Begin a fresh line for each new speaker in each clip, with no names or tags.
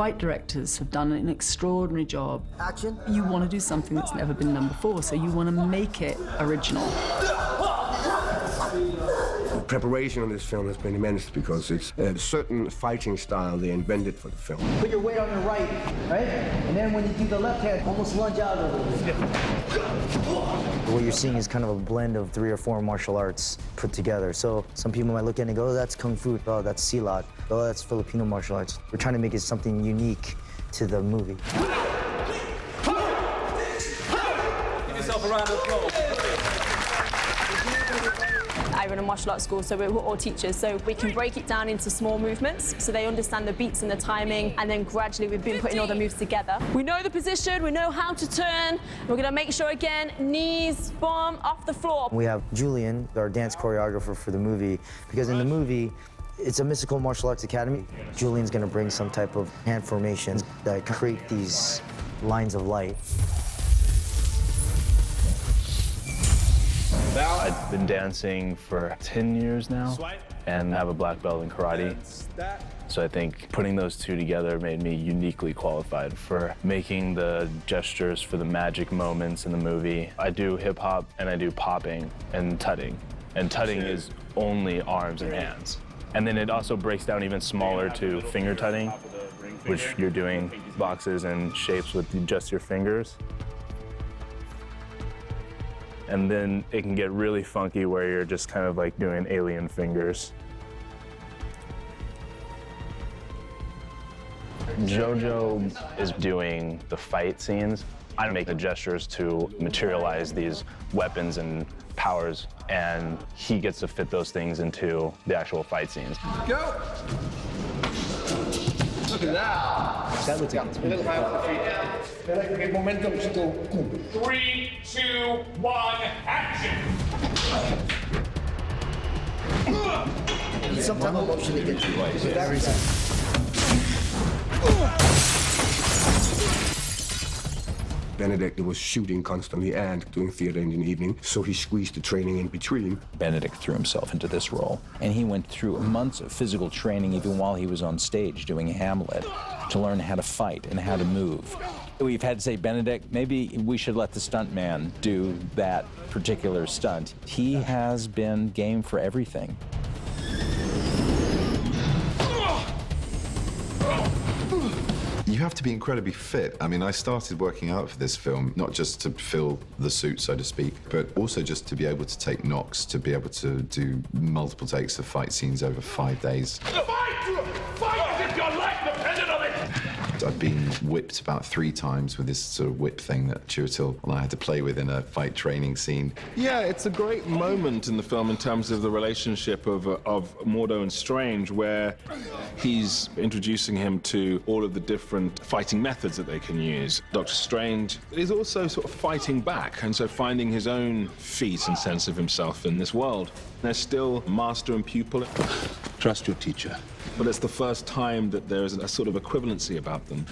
fight directors have done an extraordinary job.
Action.
You want to do something that's never been done before, so you want to make it original.
The preparation of this film has been immense because it's a certain fighting style they invented for the film.
Put your weight on your right? And then when you do the left hand, almost lunge out a little bit. What you're seeing is kind of a blend of 3 or 4 martial arts put together. So some people might look at it and go, oh, that's Kung Fu, oh, that's Silat, oh, that's Filipino martial arts. We're trying to make it something unique to the movie.
Give yourself a round of applause.
I run a martial arts school, so we're all teachers, so we can break it down into small movements so they understand the beats and the timing, and then gradually we've been putting all the moves together. We know the position, we know how to turn. We're gonna make sure again, knees, bomb, off the floor.
We have Julian, our dance choreographer for the movie, because in the movie, it's a mystical martial arts academy. Julian's gonna bring some type of hand formations that create these lines of light.
I've been dancing for 10 years now and have a black belt in karate. So I think putting those two together made me uniquely qualified for making the gestures for the magic moments in the movie. I do hip hop and I do popping and tutting. And tutting is only arms and hands. And then it also breaks down even smaller to finger tutting, which you're doing boxes and shapes with just your fingers. And then it can get really funky where you're just kind of like doing alien fingers. Jojo is doing the fight scenes. I make the gestures to materialize these weapons and powers, and he gets to fit those things into the actual fight scenes.
Go! Look at that.
That looks like
A little high off the feet. Get momentum.
3, 2, 1, action!
some type of motion to get you right. So that
Benedict was shooting constantly and doing theater in the evening, so he squeezed the training in between.
Benedict threw himself into this role, and he went through months of physical training even while he was on stage doing Hamlet to learn how to fight and how to move. We've had to say, Benedict, maybe we should let the stuntman do that particular stunt. He has been game for everything.
You have to be incredibly fit. I mean, I started working out for this film, not just to fill the suit, so to speak, but also just to be able to take knocks, to be able to do multiple takes of fight scenes over 5 days.
Fight! Fight as if your life depended on it!
I've been whipped about 3 times with this sort of whip thing that Chiwetel and I had to play with in a fight training scene.
Yeah, it's a great moment in the film in terms of the relationship of Mordo and Strange, where he's introducing him to all of the different fighting methods that they can use. Dr. Strange is also sort of fighting back, and so finding his own feet and sense of himself in this world. They're still master and pupil.
Trust your teacher.
But it's the first time that there is a sort of equivalency about them.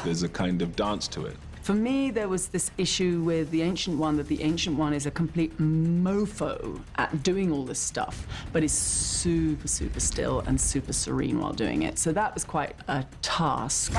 There's a kind of dance to it.
For me, there was this issue with the Ancient One, that the Ancient One is a complete mofo at doing all this stuff, but is super, super still and super serene while doing it. So that was quite a task.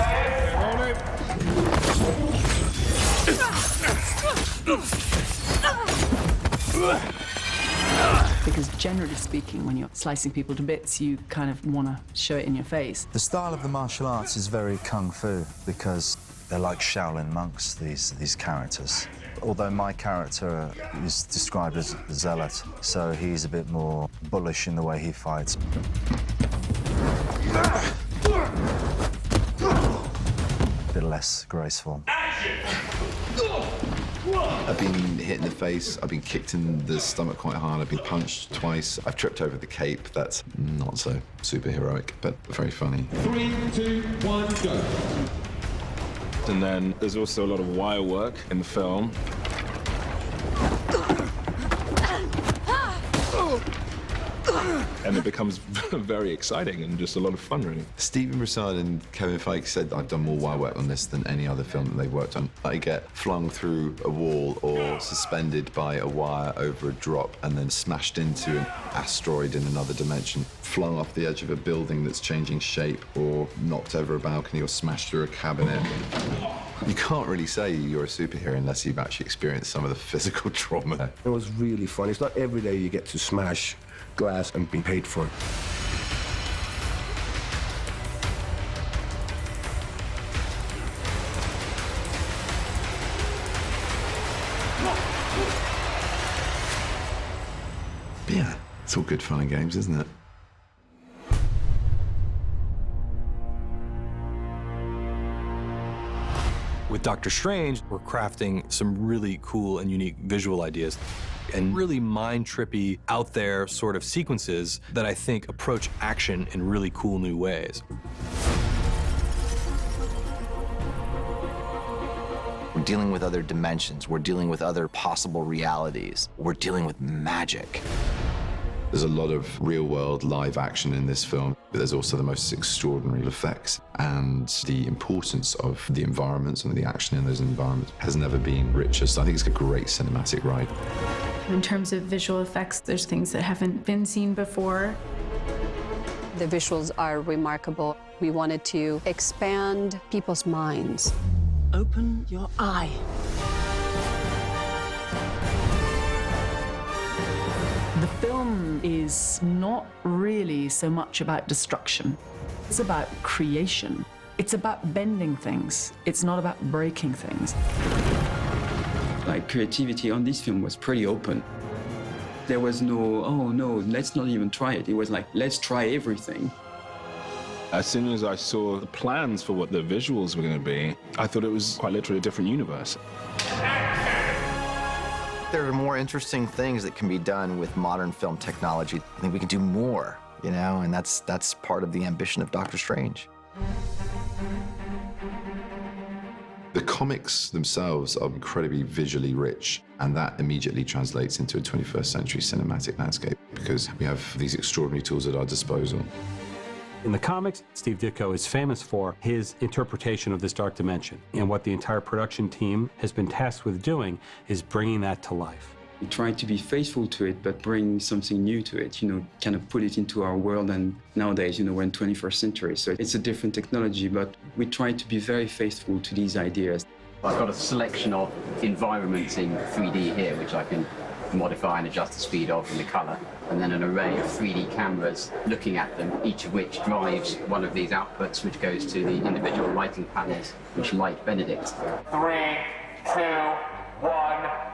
Because generally speaking, when you're slicing people to bits, you kind of want to show it in your face.
The style of the martial arts is very kung fu because they're like Shaolin monks, these characters. Although my character is described as a zealot, so he's a bit more bullish in the way he fights. A bit less graceful.
I've been hit in the face, I've been kicked in the stomach quite hard, I've been punched twice. I've tripped over the cape. That's not so superheroic, but very funny.
3, 2, 1, go.
And then there's also a lot of wire work in the film. and it becomes very exciting and just a lot of fun, really.
Stephen Broussard and Kevin Feige said I've done more wire work on this than any other film that they've worked on. I get flung through a wall or suspended by a wire over a drop and then smashed into an asteroid in another dimension, flung off the edge of a building that's changing shape, or knocked over a balcony or smashed through a cabinet. You can't really say you're a superhero unless you've actually experienced some of the physical trauma.
It was really fun. It's not every day you get to smash glass and be paid for it.
But yeah, it's all good fun and games, isn't it?
With Doctor Strange, we're crafting some really cool and unique visual ideas and really mind-trippy, out there sort of sequences that I think approach action in really cool new ways.
We're dealing with other dimensions. We're dealing with other possible realities. We're dealing with magic.
There's a lot of real-world live action in this film, but there's also the most extraordinary effects. And the importance of the environments and the action in those environments has never been richer. So I think it's a great cinematic ride.
In terms of visual effects, there's things that haven't been seen before.
The visuals are remarkable. We wanted to expand people's minds.
Open your eye. The film is not really so much about destruction. It's about creation. It's about bending things. It's not about breaking things.
Like, creativity on this film was pretty open. There was no, oh no, let's not even try it. It was like, let's try everything.
As soon as I saw the plans for what the visuals were going to be, I thought it was quite literally a different universe.
There are more interesting things that can be done with modern film technology. I think we can do more, you know, and that's part of the ambition of Doctor Strange.
The comics themselves are incredibly visually rich, and that immediately translates into a 21st century cinematic landscape because we have these extraordinary tools at our disposal.
In the comics, Steve Ditko is famous for his interpretation of this dark dimension, and what the entire production team has been tasked with doing is bringing that to life.
We tried to be faithful to it, but bring something new to it, you know, kind of put it into our world. And nowadays, you know, we're in 21st century, so it's a different technology, but we try to be very faithful to these ideas.
I've got a selection of environments in 3D here, which I can modify and adjust the speed of and the color, and then an array of 3D cameras looking at them, each of which drives one of these outputs, which goes to the individual lighting panels, which light Benedict.
3, 2, 1,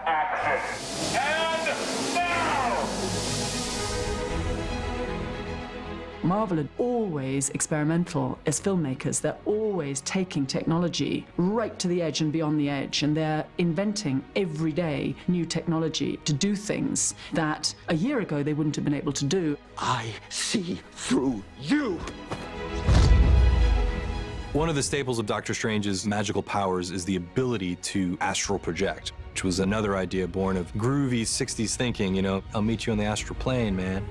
action. And now!
Marvel are always experimental as filmmakers. They're always taking technology right to the edge and beyond the edge, and they're inventing every day new technology to do things that a year ago they wouldn't have been able to do.
I see through you. One of the staples of Doctor Strange's magical powers is the ability to astral project, which was another idea born of groovy 60s thinking, you know, I'll meet you on the astral plane, man.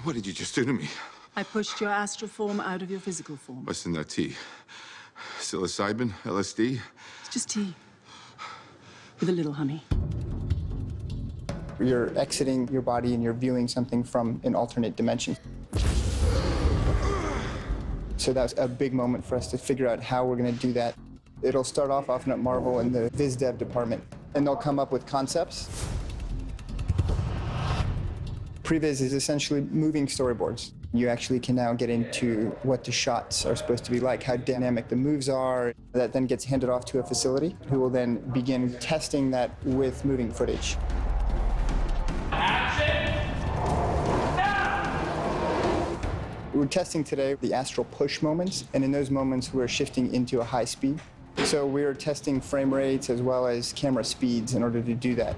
What did you just do to me?
I pushed your astral form out of your physical form.
What's in that tea? Psilocybin? LSD?
It's just tea with a little honey.
You're exiting your body and you're viewing something from an alternate dimension. So that was a big moment for us to figure out how we're going to do that. It'll start off often at Marvel in the Viz Dev department, and they'll come up with concepts. Previs is essentially moving storyboards. You actually can now get into what the shots are supposed to be like, how dynamic the moves are. That then gets handed off to a facility who will then begin testing that with moving footage. We're testing today the astral push moments, and in those moments we're shifting into a high speed. So we're testing frame rates as well as camera speeds in order to do that.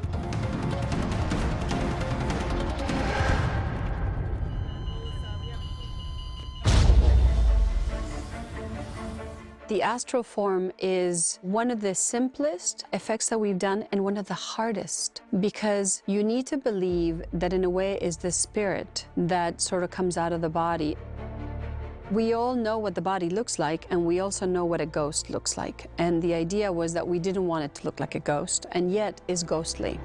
The astral form is one of the simplest effects that we've done and one of the hardest, because you need to believe that in a way is the spirit that sort of comes out of the body. We all know what the body looks like, and we also know what a ghost looks like. And the idea was that we didn't want it to look like a ghost, and yet is ghostly.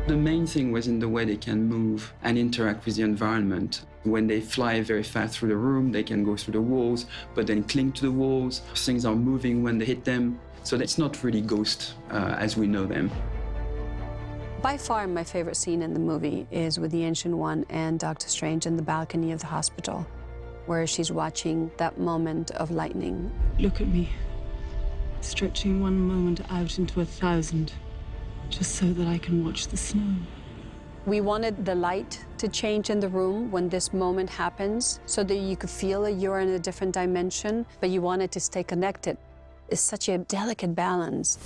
The main thing was in the way they can move and interact with the environment. When they fly very fast through the room, they can go through the walls, but then cling to the walls. Things are moving when they hit them. So it's not really ghost as we know them.
By far, my favorite scene in the movie is with the Ancient One and Doctor Strange in the balcony of the hospital, where she's watching that moment of lightning.
Look at me, stretching one moment out into 1,000, just so that I can watch the snow.
We wanted the light to change in the room when this moment happens, so that you could feel that you're in a different dimension, but you wanted to stay connected. It's such a delicate balance.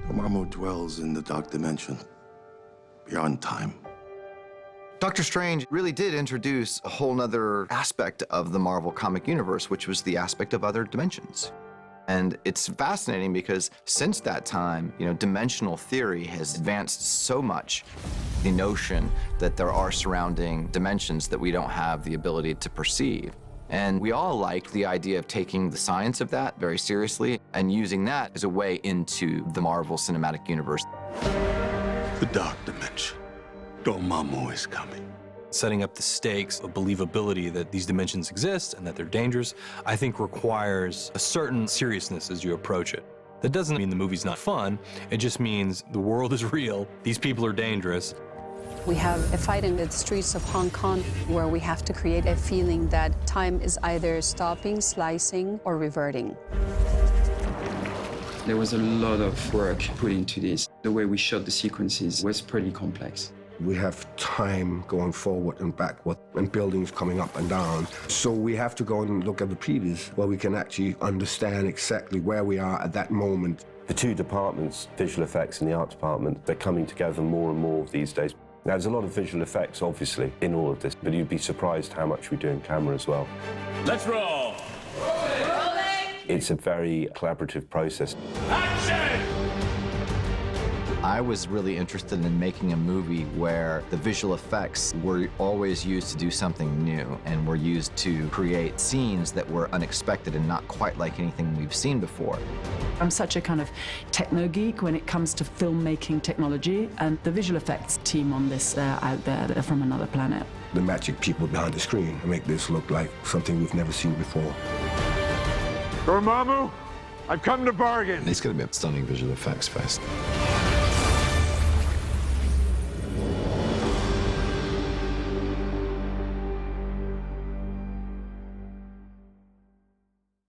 Dormammu dwells in the dark dimension, beyond time.
Doctor Strange really did introduce a whole nother aspect of the Marvel comic universe, which was the aspect of other dimensions. And it's fascinating because since that time, dimensional theory has advanced so much. The notion that there are surrounding dimensions that we don't have the ability to perceive. And we all like the idea of taking the science of that very seriously and using that as a way into the Marvel Cinematic Universe.
The dark dimension. Dormammu is coming.
Setting up the stakes of believability that these dimensions exist and that they're dangerous, I think requires a certain seriousness as you approach it. That doesn't mean the movie's not fun, it just means the world is real, these people are dangerous.
We have a fight in the streets of Hong Kong where we have to create a feeling that time is either stopping, slicing, or reverting.
There was a lot of work put into this. The way we shot the sequences was pretty complex.
We have time going forward and backward and buildings coming up and down. So we have to go and look at the previews where we can actually understand exactly where we are at that moment.
The two departments, visual effects and the art department, they're coming together more and more these days. Now, there's a lot of visual effects, obviously, in all of this, but you'd be surprised how much we do in camera as well.
Let's roll! Rolling!
It's a very collaborative process.
Action!
I was really interested in making a movie where the visual effects were always used to do something new and were used to create scenes that were unexpected and not quite like anything we've seen before.
I'm such a kind of techno geek when it comes to filmmaking technology, and the visual effects team on this, they're out there, they're from another planet.
The magic people behind the screen make this look like something we've never seen before.
Dormammu, I've come to bargain. It's going to be a stunning visual effects fest.